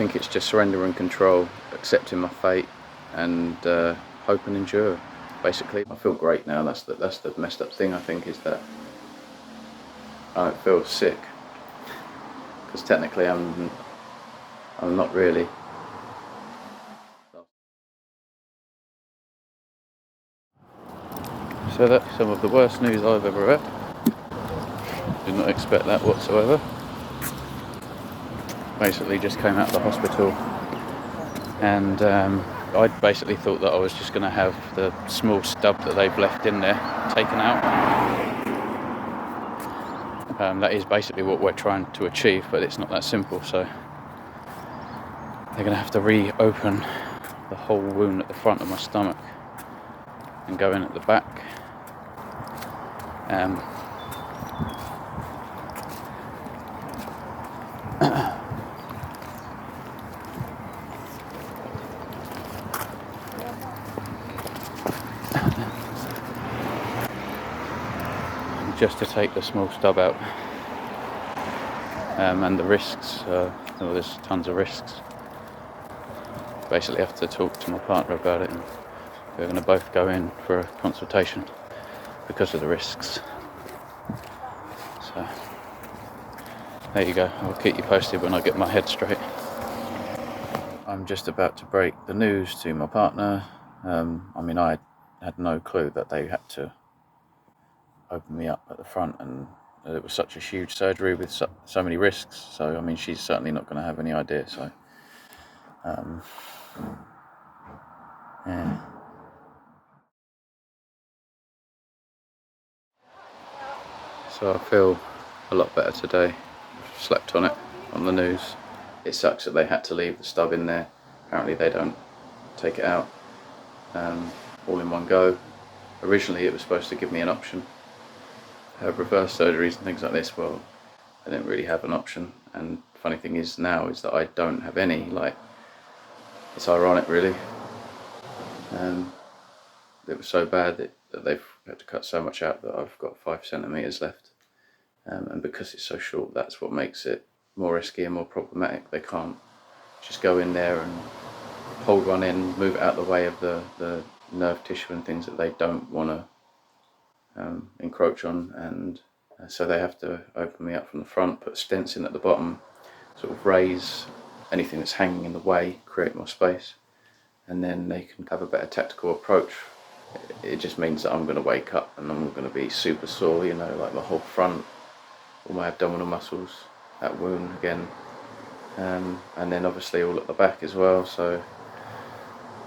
think it's just surrender and control, accepting my fate, and hope and endure. Basically, I feel great now. That's the messed up thing, I think, is that I don't feel sick, because technically I'm not really. So that's some of the worst news I've ever had. Did not expect that whatsoever. Basically just came out of the hospital, and I basically thought that I was just going to have the small stub that they've left in there taken out. That is basically what we're trying to achieve, but it's not that simple, so they're going to have to reopen the whole wound at the front of my stomach and go in at the back. Just to take the small stub out, and the risks, there's tons of risks. Basically have to talk to my partner about it, and we're going to both go in for a consultation because of the risks. So there you go, I'll keep you posted when I get my head straight. I'm just about to break the news to my partner. I had no clue that they had to open me up at the front, and it was such a huge surgery with so many risks. So she's certainly not going to have any idea. So yeah. So I feel a lot better today. Slept on it, on the news. It sucks that they had to leave the stub in there. Apparently they don't take it out all in one go. Originally it was supposed to give me an option. Reverse surgeries and things like this, well, I didn't really have an option. And funny thing is now is that I don't have any. It's ironic, really. It was so bad that they've had to cut so much out that I've got 5 centimetres left. And because it's so short, that's what makes it more risky and more problematic. They can't just go in there and hold one in, move it out of the way of the nerve tissue and things that they don't want to encroach on, and so they have to open me up from the front, put stents in at the bottom, sort of raise anything that's hanging in the way, create more space, and then they can have a better tactical approach. It just means that I'm going to wake up and I'm going to be super sore, like my whole front, all my abdominal muscles, that wound again, and then obviously all at the back as well. So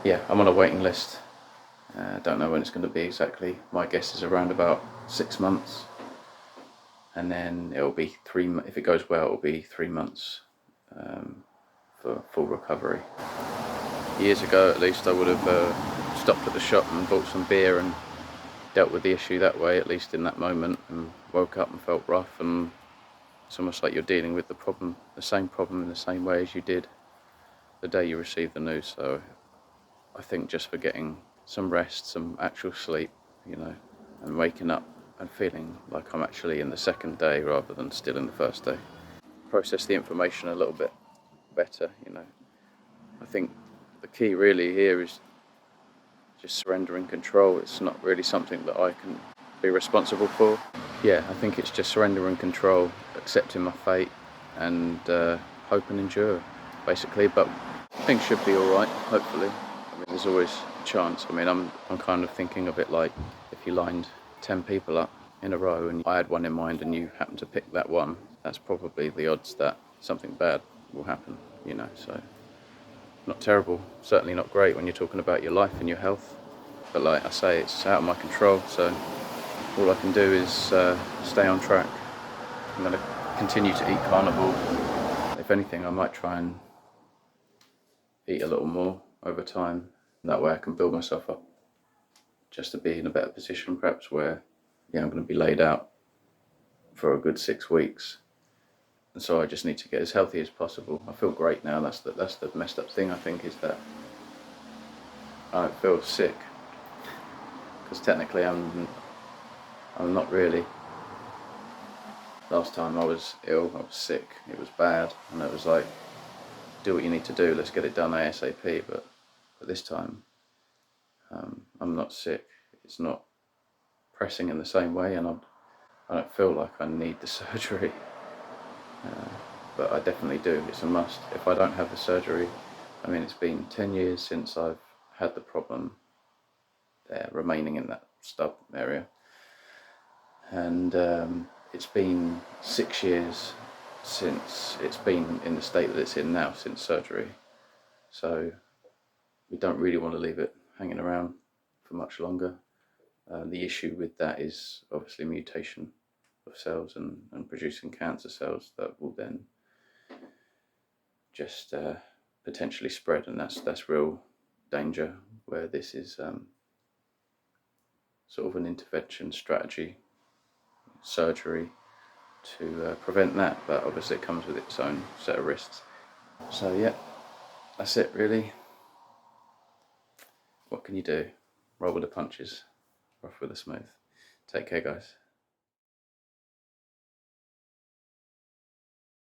yeah, I'm on a waiting list. Don't know when it's going to be exactly. My guess is around about 6 months, and then it'll be if it goes well, it'll be 3 months for full recovery. Years ago, at least, I would have stopped at the shop and bought some beer and dealt with the issue that way, at least in that moment, and woke up and felt rough, and it's almost like you're dealing with the same problem in the same way as you did the day you received the news. So I think just for getting some rest, some actual sleep, and waking up and feeling like I'm actually in the second day rather than still in the first day. Process the information a little bit better, I think the key really here is just surrendering control. It's not really something that I can be responsible for. Yeah, I think it's just surrender and control, accepting my fate, and hope and endure, basically. But things should be all right, hopefully. There's always a chance. I'm kind of thinking of it like if you lined 10 people up in a row and I had one in mind and you happen to pick that one, that's probably the odds that something bad will happen, so not terrible, certainly not great when you're talking about your life and your health, but like I say, it's out of my control, so all I can do is stay on track. I'm going to continue to eat carnivore. If anything, I might try and eat a little more over time. That way I can build myself up just to be in a better position, perhaps, where I'm going to be laid out for a good 6 weeks. And so I just need to get as healthy as possible. I feel great now. That's the messed up thing, I think, is that I don't feel sick, because technically I'm not really. Last time I was ill, I was sick. It was bad, and it was like do what you need to do, let's get it done ASAP, but this time I'm not sick, it's not pressing in the same way, and I don't feel like I need the surgery, but I definitely do. It's a must. If I don't have the surgery, I mean, it's been 10 years since I've had the problem there remaining in that stub area, and it's been 6 years since it's been in the state that it's in now, since surgery. So we don't really want to leave it hanging around for much longer. The issue with that is obviously mutation of cells and producing cancer cells that will then just potentially spread, and that's real danger, where this is sort of an intervention strategy, surgery, to prevent that, but obviously it comes with its own set of risks. So yeah, that's it really. What can you do? Roll with the punches, rough with the smooth. Take care, guys.